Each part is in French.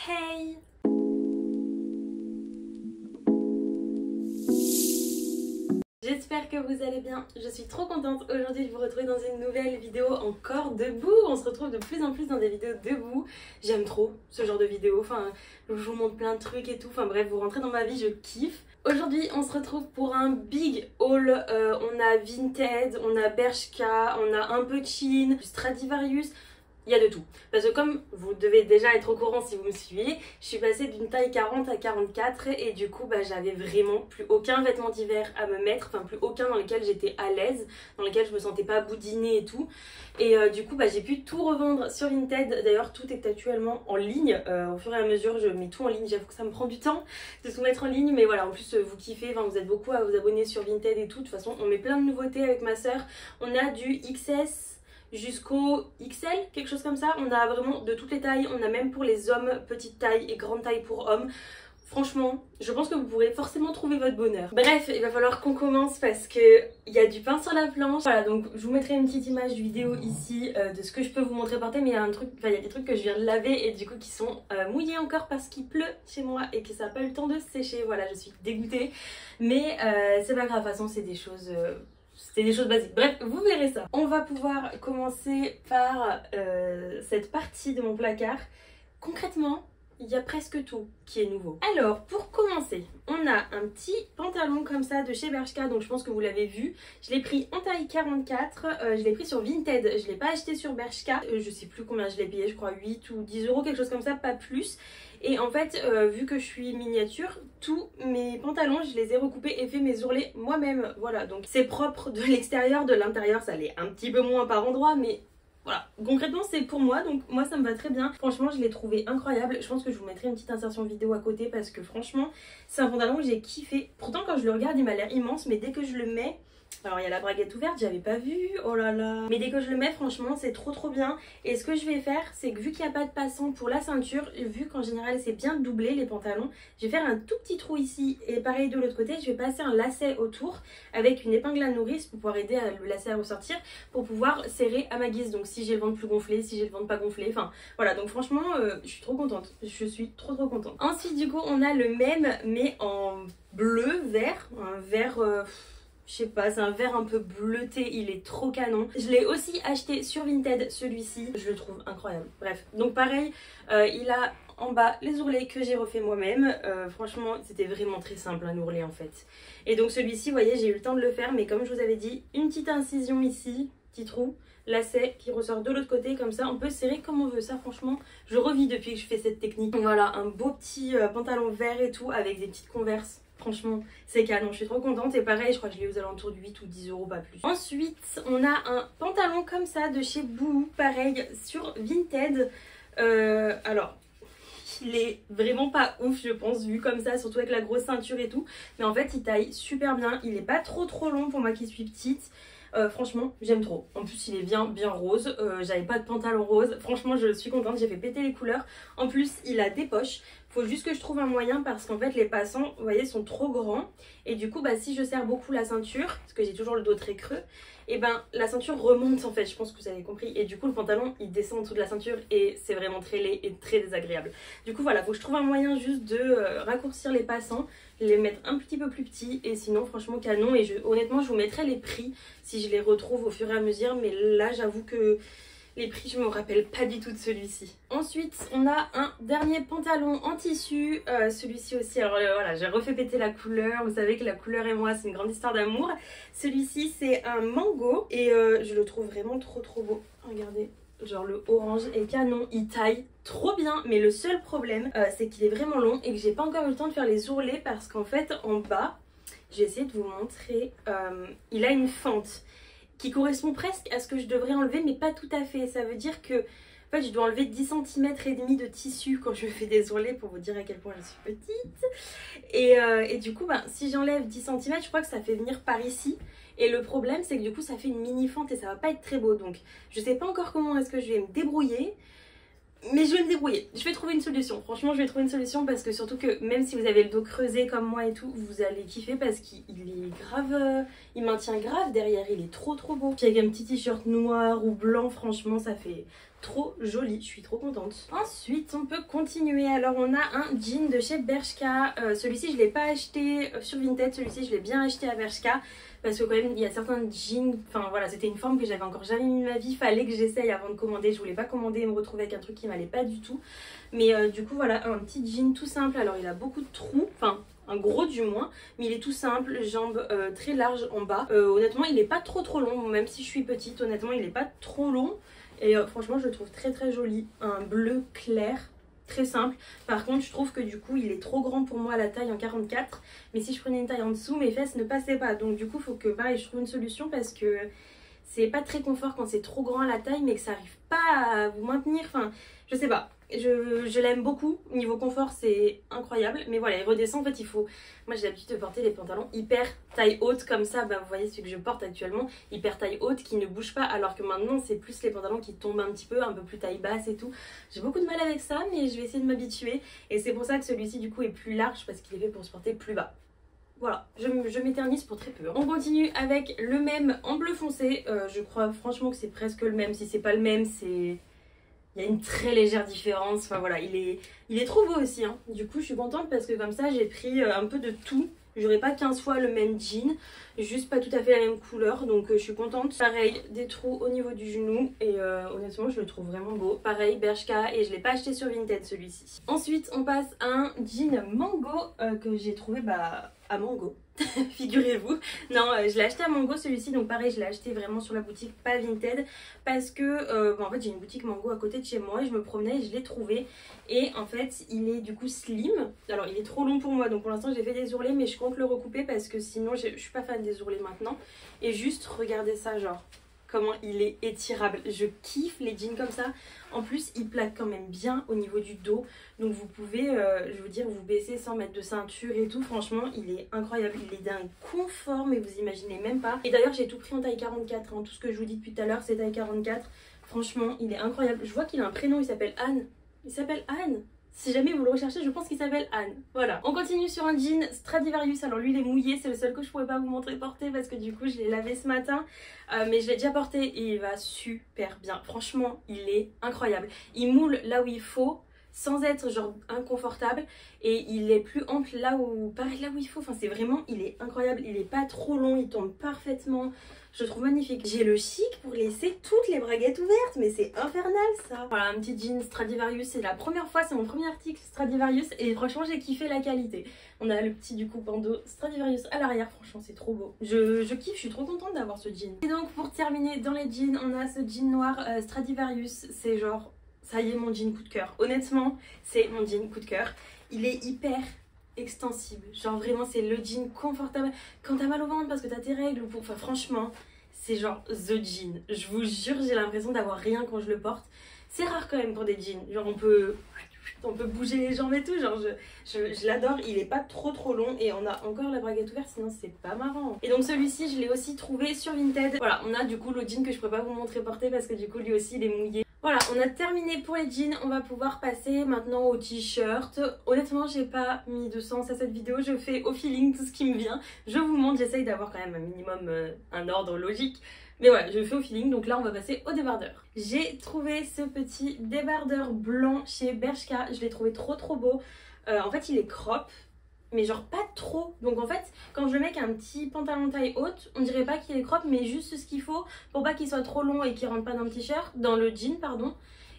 Hey! J'espère que vous allez bien, je suis trop contente aujourd'hui de vous retrouver dans une nouvelle vidéo encore debout. On se retrouve de plus en plus dans des vidéos debout. J'aime trop ce genre de vidéo, enfin je vous montre plein de trucs et tout, enfin bref, vous rentrez dans ma vie, je kiffe. Aujourd'hui on se retrouve pour un big haul, on a Vinted, on a Bershka, on a un peu de Shein, Stradivarius. Il y a de tout. Parce que comme vous devez déjà être au courant si vous me suivez, je suis passée d'une taille 40 à 44 et du coup j'avais vraiment plus aucun vêtement d'hiver à me mettre, enfin plus aucun dans lequel j'étais à l'aise, dans lequel je me sentais pas boudinée et tout. Et du coup j'ai pu tout revendre sur Vinted. D'ailleurs tout est actuellement en ligne, au fur et à mesure je mets tout en ligne. J'avoue que ça me prend du temps de tout mettre en ligne, mais voilà, en plus vous kiffez, enfin, vous êtes beaucoup à vous abonner sur Vinted et tout. De toute façon on met plein de nouveautés avec ma soeur. On a du XS jusqu'au XL, quelque chose comme ça. On a vraiment de toutes les tailles, on a même pour les hommes petite taille et grande taille pour hommes. Franchement, je pense que vous pourrez forcément trouver votre bonheur. Bref, il va falloir qu'on commence parce que il y a du pain sur la planche. Voilà, donc je vous mettrai une petite image vidéo ici de ce que je peux vous montrer porter, mais il y a un truc, enfin il y a des trucs que je viens de laver et du coup qui sont mouillés encore parce qu'il pleut chez moi et que ça n'a pas eu le temps de sécher. Voilà, je suis dégoûtée, mais c'est pas grave, de toute façon c'est des choses... c'est des choses basiques. Bref, vous verrez ça. On va pouvoir commencer par cette partie de mon placard. Concrètement, il y a presque tout qui est nouveau. Alors, pour commencer, on a un petit pantalon comme ça de chez Bershka. Donc je pense que vous l'avez vu. Je l'ai pris en taille 44. Je l'ai pris sur Vinted. Je ne l'ai pas acheté sur Bershka. Je sais plus combien je l'ai payé. Je crois 8 ou 10 euros, quelque chose comme ça, pas plus. Et en fait, vu que je suis miniature, tous mes pantalons, je les ai recoupés et fait mes ourlets moi-même. Voilà, donc c'est propre de l'extérieur, de l'intérieur, ça l'est un petit peu moins par endroit, mais voilà. Concrètement, c'est pour moi, donc moi ça me va très bien. Franchement, je l'ai trouvé incroyable. Je pense que je vous mettrai une petite insertion vidéo à côté parce que franchement, c'est un pantalon que j'ai kiffé. Pourtant, quand je le regarde, il m'a l'air immense, mais dès que je le mets... Alors il y a la braguette ouverte, j'avais pas vu, oh là là. Mais dès que je le mets, franchement, c'est trop bien. Et ce que je vais faire, c'est que vu qu'il n'y a pas de passant pour la ceinture, vu qu'en général c'est bien doublé les pantalons, je vais faire un tout petit trou ici. Et pareil de l'autre côté, je vais passer un lacet autour avec une épingle à nourrice pour pouvoir aider le lacet à ressortir, pour pouvoir serrer à ma guise. Donc si j'ai le ventre plus gonflé, si j'ai le ventre pas gonflé, enfin voilà. Donc franchement, je suis trop contente, je suis trop contente. Ensuite du coup, on a le même mais en bleu, vert, un vert... je sais pas, c'est un vert un peu bleuté, il est trop canon. Je l'ai aussi acheté sur Vinted, celui-ci, je le trouve incroyable. Bref, donc pareil, il a en bas les ourlets que j'ai refait moi-même. Franchement, c'était vraiment très simple un ourlet en fait. Et donc celui-ci, vous voyez, j'ai eu le temps de le faire, mais comme je vous avais dit, une petite incision ici, petit trou, lacet qui ressort de l'autre côté, comme ça on peut serrer comme on veut. Ça franchement, je revis depuis que je fais cette technique. Voilà, un beau petit pantalon vert et tout, avec des petites converses. Franchement, c'est canon, je suis trop contente. Et pareil, je crois que je l'ai aux alentours de 8 ou 10 euros, pas plus. Ensuite, on a un pantalon comme ça de chez Boohoo, pareil, sur Vinted. Alors, il est vraiment pas ouf, je pense, vu comme ça, surtout avec la grosse ceinture et tout. Mais en fait, il taille super bien. Il est pas trop long pour moi qui suis petite. Franchement, j'aime trop. En plus, il est bien rose. J'avais pas de pantalon rose. Franchement, je suis contente. J'ai fait péter les couleurs. En plus, il a des poches. Faut juste que je trouve un moyen parce qu'en fait, les passants, vous voyez, sont trop grands. Et du coup, si je serre beaucoup la ceinture, parce que j'ai toujours le dos très creux, et la ceinture remonte en fait. Je pense que vous avez compris. Et du coup, le pantalon, il descend en dessous de la ceinture et c'est vraiment très laid et très désagréable. Du coup, voilà, faut que je trouve un moyen juste de raccourcir les passants, les mettre un petit peu plus petits, et sinon franchement canon. Et honnêtement je vous mettrai les prix si je les retrouve au fur et à mesure, mais là j'avoue que les prix je me rappelle pas du tout de celui-ci. Ensuite on a un dernier pantalon en tissu, celui-ci aussi, alors voilà, j'ai refait péter la couleur. Vous savez que la couleur et moi c'est une grande histoire d'amour. Celui-ci c'est un mango et je le trouve vraiment trop beau, regardez. Genre le orange est canon, il taille trop bien, mais le seul problème c'est qu'il est vraiment long et que j'ai pas encore eu le temps de faire les ourlets parce qu'en fait en bas, je vais essayer de vous montrer, il a une fente qui correspond presque à ce que je devrais enlever mais pas tout à fait. Ça veut dire que en fait je dois enlever 10 cm et demi de tissu quand je fais des ourlets pour vous dire à quel point je suis petite. Et du coup si j'enlève 10 cm, je crois que ça fait venir par ici. Et le problème c'est que du coup ça fait une mini fente et ça va pas être très beau. Donc je sais pas encore comment est-ce que je vais me débrouiller. Mais je vais me débrouiller, je vais trouver une solution. Franchement je vais trouver une solution parce que surtout que même si vous avez le dos creusé comme moi et tout, vous allez kiffer parce qu'il est grave, il maintient grave derrière, il est trop beau. Puis avec un petit t-shirt noir ou blanc, franchement ça fait trop joli, je suis trop contente. Ensuite on peut continuer, alors on a un jean de chez Bershka, celui-ci je l'ai pas acheté sur Vinted, celui-ci je l'ai bien acheté à Bershka parce que quand même il y a certains jeans, enfin voilà, c'était une forme que j'avais encore jamais mis de ma vie, fallait que j'essaye avant de commander, je voulais pas commander et me retrouver avec un truc qui m'allait pas du tout, mais du coup voilà, un petit jean tout simple, alors il a beaucoup de trous, enfin un gros du moins, mais il est tout simple, jambes très larges en bas, honnêtement il est pas trop long, même si je suis petite, honnêtement il est pas trop long. Et franchement je le trouve très joli, un bleu clair, très simple. Par contre je trouve que du coup il est trop grand pour moi à la taille en 44. Mais si je prenais une taille en dessous mes fesses ne passaient pas. Donc du coup il faut que pareil je trouve une solution parce que c'est pas très confort quand c'est trop grand à la taille mais que ça arrive pas à vous maintenir. Enfin je sais pas. Je l'aime beaucoup, niveau confort c'est incroyable, mais voilà il redescend en fait il faut, moi j'ai l'habitude de porter des pantalons hyper taille haute comme ça, bah vous voyez celui que je porte actuellement, hyper taille haute qui ne bouge pas, alors que maintenant c'est plus les pantalons qui tombent un petit peu plus taille basse et tout, j'ai beaucoup de mal avec ça mais je vais essayer de m'habituer et c'est pour ça que celui-ci du coup est plus large parce qu'il est fait pour se porter plus bas. Voilà, je m'éternise pour très peu. On continue avec le même en bleu foncé, je crois franchement que c'est presque le même, si c'est pas le même c'est... Il y a une très légère différence, enfin voilà, il est trop beau aussi, hein. Du coup je suis contente parce que comme ça j'ai pris un peu de tout. J'aurai pas 15 fois le même jean, juste pas tout à fait la même couleur, donc je suis contente. Pareil, des trous au niveau du genou et honnêtement je le trouve vraiment beau. Pareil, Bershka et je l'ai pas acheté sur Vinted celui-ci. Ensuite on passe à un jean Mango que j'ai trouvé à Mango. Figurez-vous. Non, je l'ai acheté à Mango celui-ci, donc pareil je l'ai acheté vraiment sur la boutique, pas Vinted, parce que en fait j'ai une boutique Mango à côté de chez moi et je me promenais et je l'ai trouvé et en fait il est du coup slim. Alors il est trop long pour moi donc pour l'instant j'ai fait des ourlets mais je compte le recouper parce que sinon je suis pas fan des ourlets maintenant. Et juste regardez ça, genre comment il est étirable, je kiffe les jeans comme ça. En plus il plaque quand même bien au niveau du dos, donc vous pouvez je veux dire vous baisser sans mettre de ceinture et tout. Franchement il est incroyable, il est d'un confort mais vous imaginez même pas. Et d'ailleurs j'ai tout pris en taille 44 hein. Tout ce que je vous dis depuis tout à l'heure c'est taille 44. Franchement il est incroyable, je vois qu'il a un prénom, il s'appelle Anne. Il s'appelle Anne. Si jamais vous le recherchez, je pense qu'il s'appelle Anne. Voilà. On continue sur un jean Stradivarius. Alors lui il est mouillé, c'est le seul que je pouvais pas vous montrer porter parce que du coup je l'ai lavé ce matin. Mais je l'ai déjà porté et il va super bien. Franchement il est incroyable. Il moule là où il faut sans être genre inconfortable et il est plus ample là où il faut. Enfin c'est vraiment, il est incroyable. Il est pas trop long, il tombe parfaitement. Je le trouve magnifique. J'ai le chic pour laisser toutes les braguettes ouvertes, mais c'est infernal ça. Voilà, un petit jean Stradivarius, c'est la première fois, c'est mon premier article Stradivarius et franchement j'ai kiffé la qualité. On a le petit du coup bandeau Stradivarius à l'arrière, franchement c'est trop beau. Je kiffe, je suis trop contente d'avoir ce jean. Et donc pour terminer dans les jeans, on a ce jean noir Stradivarius, c'est genre, ça y est mon jean coup de cœur. Honnêtement, c'est mon jean coup de cœur. Il est hyper extensible, genre vraiment c'est le jean confortable quand t'as mal au ventre parce que t'as tes règles ou enfin franchement c'est genre the jean, je vous jure j'ai l'impression d'avoir rien quand je le porte. C'est rare quand même pour des jeans, genre on peut bouger les jambes et tout, genre je l'adore. Il est pas trop long et on a encore la braguette ouverte sinon c'est pas marrant. Et donc celui-ci je l'ai aussi trouvé sur Vinted. Voilà, on a du coup le jean que je pourrais pas vous montrer porter parce que du coup lui aussi il est mouillé. Voilà, on a terminé pour les jeans, on va pouvoir passer maintenant aux t-shirts. Honnêtement, j'ai pas mis de sens à cette vidéo, je fais au feeling tout ce qui me vient. Je vous montre, j'essaye d'avoir quand même un minimum un ordre logique. Mais voilà, je fais au feeling, donc là on va passer au débardeur. J'ai trouvé ce petit débardeur blanc chez Bershka, je l'ai trouvé trop beau. En fait il est crop, mais genre pas trop, donc en fait quand je le mets avec un petit pantalon taille haute on dirait pas qu'il est crop mais juste ce qu'il faut pour pas qu'il soit trop long et qu'il rentre pas dans le t-shirt, dans le jean pardon,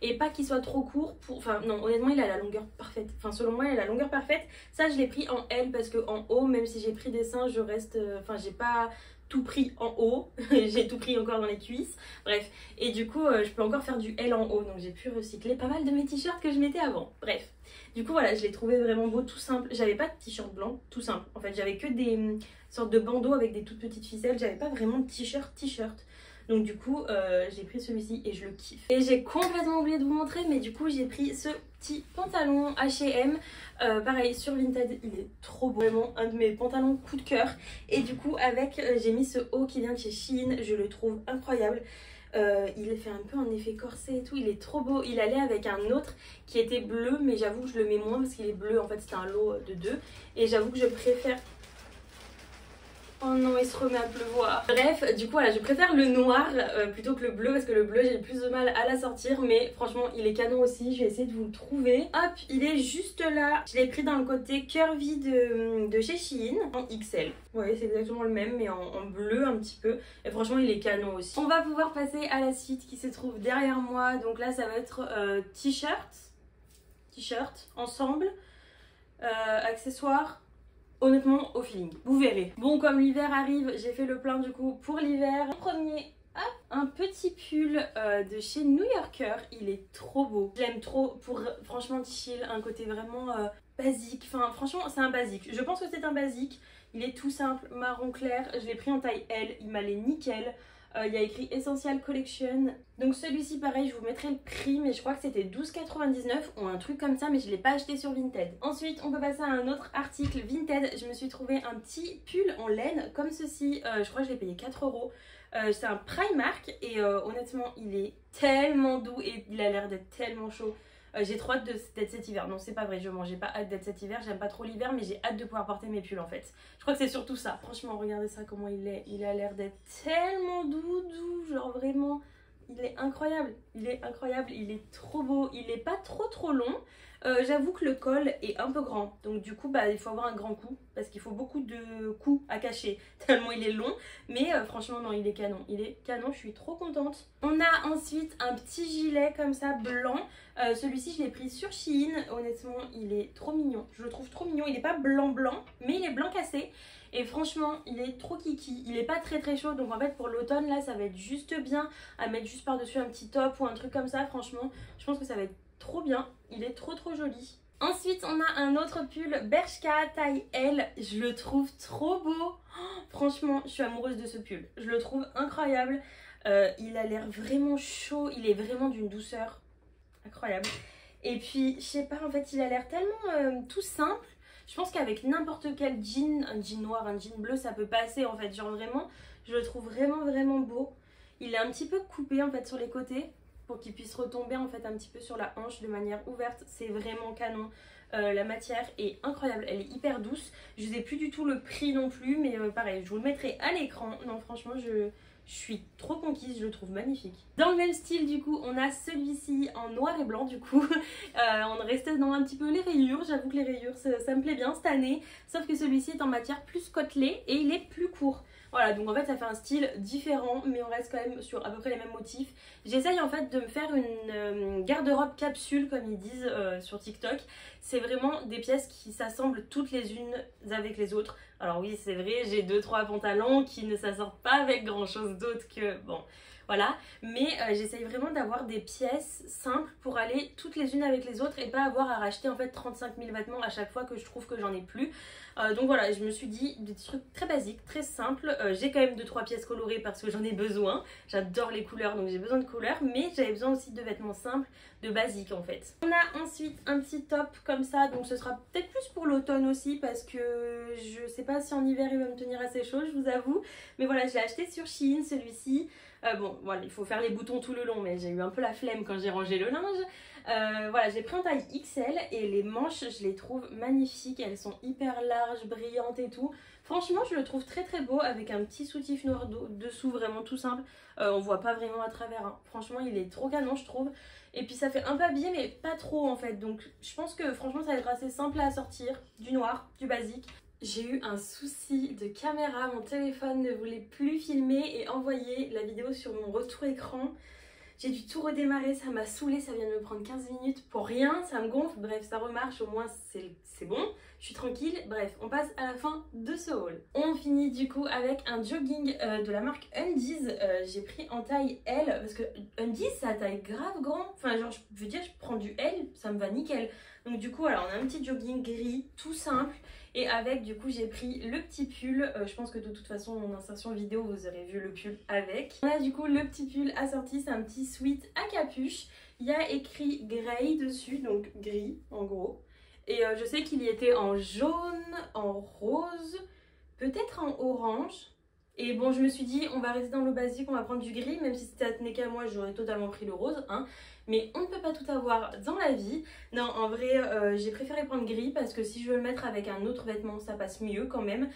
et pas qu'il soit trop court pour... Enfin non honnêtement il a la longueur parfaite, enfin selon moi il a la longueur parfaite. Ça je l'ai pris en L parce que en haut même si j'ai pris des seins je reste... Enfin j'ai pas tout pris en haut, j'ai tout pris encore dans les cuisses, bref, et du coup je peux encore faire du L en haut, donc j'ai pu recycler pas mal de mes t-shirts que je mettais avant, bref. Du coup voilà, je l'ai trouvé vraiment beau, tout simple. J'avais pas de t-shirt blanc, tout simple. En fait j'avais que des sortes de bandeaux avec des toutes petites ficelles, j'avais pas vraiment de t-shirt. Donc du coup j'ai pris celui-ci et je le kiffe. Et j'ai complètement oublié de vous montrer, mais du coup j'ai pris ce petit pantalon H&M. Pareil sur Vinted, il est trop beau, vraiment un de mes pantalons coup de cœur. Et du coup avec, j'ai mis ce haut qui vient de chez Shein, je le trouve incroyable. Il fait un peu un effet corset et tout, il est trop beau. Il allait avec un autre qui était bleu, mais j'avoue que je le mets moins parce qu'il est bleu, en fait c'était un lot de deux. Et j'avoue que je préfère... Oh non, il se remet à pleuvoir. Bref, du coup, voilà, je préfère le noir plutôt que le bleu parce que le bleu, j'ai plus de mal à la sortir. Mais franchement, il est canon aussi. Je vais essayer de vous le trouver. Hop, il est juste là. Je l'ai pris dans le côté curvy de chez Shein en XL. Ouais, c'est exactement le même, mais en bleu un petit peu. Et franchement, il est canon aussi. On va pouvoir passer à la suite qui se trouve derrière moi. Donc là, ça va être t-shirt, ensemble, accessoires. Honnêtement, au feeling, vous verrez. Bon, comme l'hiver arrive, j'ai fait le plein du coup pour l'hiver. Premier, hop, un petit pull de chez New Yorker. Il est trop beau. Je l'aime trop pour franchement chill, un côté vraiment basique. Enfin, franchement, c'est un basique. Je pense que c'est un basique. Il est tout simple, marron clair. Je l'ai pris en taille L, il m'allait nickel. Il y a écrit Essential Collection. Donc celui-ci pareil, je vous mettrai le prix, mais je crois que c'était 12,99 ou un truc comme ça, mais je ne l'ai pas acheté sur Vinted. Ensuite on peut passer à un autre article Vinted. Je me suis trouvé un petit pull en laine comme ceci. Je crois que je l'ai payé 4 euros. C'est un Primark et honnêtement il est tellement doux et il a l'air d'être tellement chaud. J'ai trop hâte d'être cet hiver. Non, c'est pas vrai, je mens. J'ai pas hâte d'être cet hiver. J'aime pas trop l'hiver, mais j'ai hâte de pouvoir porter mes pulls en fait. Je crois que c'est surtout ça. Franchement, regardez ça, comment il est. Il a l'air d'être tellement doux. Genre vraiment, il est incroyable. Il est incroyable. Il est trop beau. Il est pas trop long. J'avoue que le col est un peu grand. Donc du coup, bah, il faut avoir un grand cou. Parce qu'il faut beaucoup de coups à cacher. Tellement il est long. Mais franchement, non, il est canon. Il est canon. Je suis trop contente. On a ensuite un petit gilet comme ça, blanc. Celui-ci, je l'ai pris sur Shein. Honnêtement, il est trop mignon. Je le trouve trop mignon. Il n'est pas blanc, mais il est blanc cassé. Et franchement, il est trop kiki. Il est pas très chaud. Donc en fait, pour l'automne, là, ça va être juste bien à mettre juste par-dessus un petit top ou un truc comme ça. Franchement, je pense que ça va être trop bien. Il est trop joli. Ensuite, on a un autre pull Bershka taille L. Je le trouve trop beau. Oh, franchement, je suis amoureuse de ce pull. Je le trouve incroyable. Il a l'air vraiment chaud. Il est vraiment d'une douceur incroyable. Et puis, je sais pas, en fait, il a l'air tellement tout simple. Je pense qu'avec n'importe quel jean, un jean noir, un jean bleu, ça peut passer en fait. Genre vraiment, je le trouve vraiment beau. Il est un petit peu coupé en fait sur les côtés pour qu'il puisse retomber en fait un petit peu sur la hanche de manière ouverte. C'est vraiment canon. La matière est incroyable, elle est hyper douce. Je sais plus du tout le prix non plus, mais pareil, je vous le mettrai à l'écran. Non, franchement, je suis trop conquise, je le trouve magnifique. Dans le même style du coup, on a celui-ci en noir et blanc du coup. On restait dans un petit peu les rayures, j'avoue que les rayures ça me plaît bien cette année. Sauf que celui-ci est en matière plus côtelée et il est plus court. Voilà, donc en fait ça fait un style différent, mais on reste quand même sur à peu près les mêmes motifs. J'essaye en fait de me faire une garde-robe capsule comme ils disent sur TikTok. C'est vraiment des pièces qui s'assemblent toutes les unes avec les autres. Alors oui, c'est vrai, j'ai 2-3 pantalons qui ne s'assortent pas avec grand chose d'autre que... bon, voilà. Mais j'essaye vraiment d'avoir des pièces simples pour aller toutes les unes avec les autres et pas avoir à racheter en fait 35 000 vêtements à chaque fois que je trouve que j'en ai plus. Donc voilà, je me suis dit des trucs très basiques, très simples. J'ai quand même 2-3 pièces colorées parce que j'en ai besoin. J'adore les couleurs, donc j'ai besoin de couleurs. Mais j'avais besoin aussi de vêtements simples, de basiques en fait. On a ensuite un petit top comme ça, donc ce sera peut-être plus pour l'automne aussi parce que je sais pas si en hiver il va me tenir assez chaud, je vous avoue. Mais voilà, je l'ai acheté sur Shein celui-ci. Bon, voilà, il faut faire les boutons tout le long, mais j'ai eu un peu la flemme quand j'ai rangé le linge. Voilà, j'ai pris en taille XL et les manches, je les trouve magnifiques. Elles sont hyper larges, brillantes et tout. Franchement, je le trouve très beau avec un petit soutif noir dessous, vraiment tout simple. On voit pas vraiment à travers, hein. Franchement, il est trop canon, je trouve. Et puis ça fait un peu habillé, mais pas trop en fait. Donc je pense que franchement, ça va être assez simple à sortir. Du noir, du basique. J'ai eu un souci de caméra, mon téléphone ne voulait plus filmer et envoyer la vidéo sur mon retour écran. J'ai dû tout redémarrer, ça m'a saoulée, ça vient de me prendre 15 minutes pour rien, ça me gonfle, bref ça remarche, au moins c'est bon, je suis tranquille. Bref, on passe à la fin de ce haul. On finit du coup avec un jogging de la marque Undies. J'ai pris en taille L parce que Undies ça a taille grave grand, enfin genre je veux dire je prends du L, ça me va nickel. Donc du coup voilà, on a un petit jogging gris tout simple. Et avec, du coup, j'ai pris le petit pull. Je pense que de toute façon, en insertion vidéo, vous aurez vu le pull avec. On a du coup le petit pull assorti. C'est un petit sweat à capuche. Il y a écrit Grey dessus, donc gris en gros. Et je sais qu'il y était en jaune, en rose, peut-être en orange. Et bon, je me suis dit, on va rester dans le basique, on va prendre du gris. Même si c'était tenait qu'à moi, j'aurais totalement pris le rose, hein. Mais on ne peut pas tout avoir dans la vie. Non, en vrai, j'ai préféré prendre gris parce que si je veux le mettre avec un autre vêtement, ça passe mieux quand même.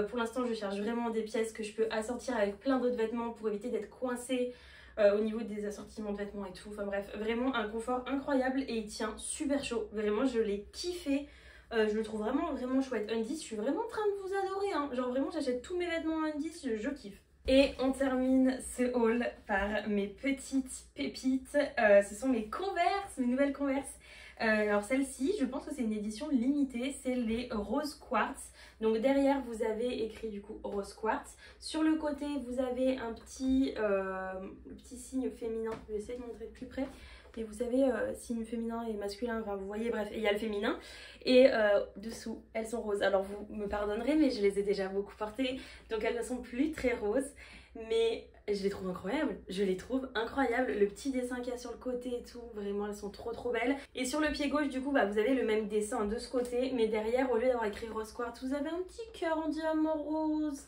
Pour l'instant je cherche vraiment des pièces que je peux assortir avec plein d'autres vêtements pour éviter d'être coincée au niveau des assortiments de vêtements et tout. Enfin bref, vraiment un confort incroyable et il tient super chaud. Vraiment je l'ai kiffé. Je le trouve vraiment chouette. Undies, je suis vraiment en train de vous adorer, hein. Genre vraiment j'achète tous mes vêtements Undies, je kiffe. Et on termine ce haul par mes petites pépites. Ce sont mes Converse, mes nouvelles Converse. Alors celle-ci, je pense que c'est une édition limitée, c'est les Rose Quartz. Donc derrière vous avez écrit du coup Rose Quartz. Sur le côté vous avez un petit signe féminin, je vais essayer de montrer de plus près. Et vous savez, signe féminin et masculin, enfin vous voyez, bref, il y a le féminin. Et dessous, elles sont roses. Alors vous me pardonnerez, mais je les ai déjà beaucoup portées, donc elles ne sont plus très roses. Mais je les trouve incroyables, je les trouve incroyables. Le petit dessin qu'il y a sur le côté et tout, vraiment elles sont trop belles. Et sur le pied gauche du coup, bah, vous avez le même dessin de ce côté, mais derrière, au lieu d'avoir écrit Rose Quartz, vous avez un petit cœur en diamant rose.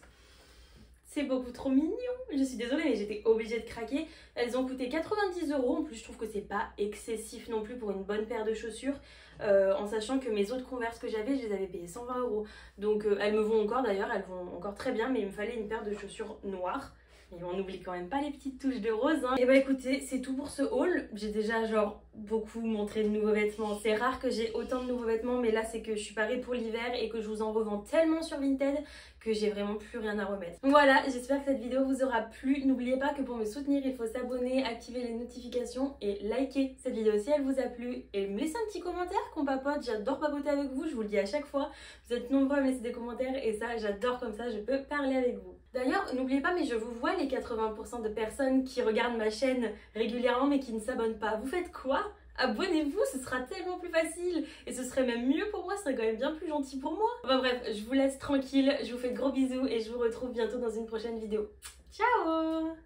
C'est beaucoup trop mignon. Je suis désolée mais j'étais obligée de craquer. Elles ont coûté 90 €. En plus je trouve que c'est pas excessif non plus pour une bonne paire de chaussures. En sachant que mes autres Converse que j'avais, je les avais payées 120 €. Donc elles me vont encore d'ailleurs, elles vont encore très bien. Mais il me fallait une paire de chaussures noires. Et on n'oublie quand même pas les petites touches de rose, hein. Et bah écoutez, c'est tout pour ce haul. J'ai déjà genre beaucoup montré de nouveaux vêtements. C'est rare que j'ai autant de nouveaux vêtements, mais là c'est que je suis parée pour l'hiver et que je vous en revends tellement sur Vinted que j'ai vraiment plus rien à remettre. Donc voilà, j'espère que cette vidéo vous aura plu. N'oubliez pas que pour me soutenir, il faut s'abonner, activer les notifications et liker cette vidéo si elle vous a plu. Et me laisser un petit commentaire qu'on papote, j'adore papoter avec vous, je vous le dis à chaque fois. Vous êtes nombreux à me laisser des commentaires et ça j'adore, comme ça je peux parler avec vous. D'ailleurs, n'oubliez pas, mais je vous vois les 80% de personnes qui regardent ma chaîne régulièrement mais qui ne s'abonnent pas. Vous faites quoi? Abonnez-vous, ce sera tellement plus facile et ce serait même mieux pour moi, ce serait quand même bien plus gentil pour moi. Enfin bref, je vous laisse tranquille, je vous fais de gros bisous et je vous retrouve bientôt dans une prochaine vidéo. Ciao!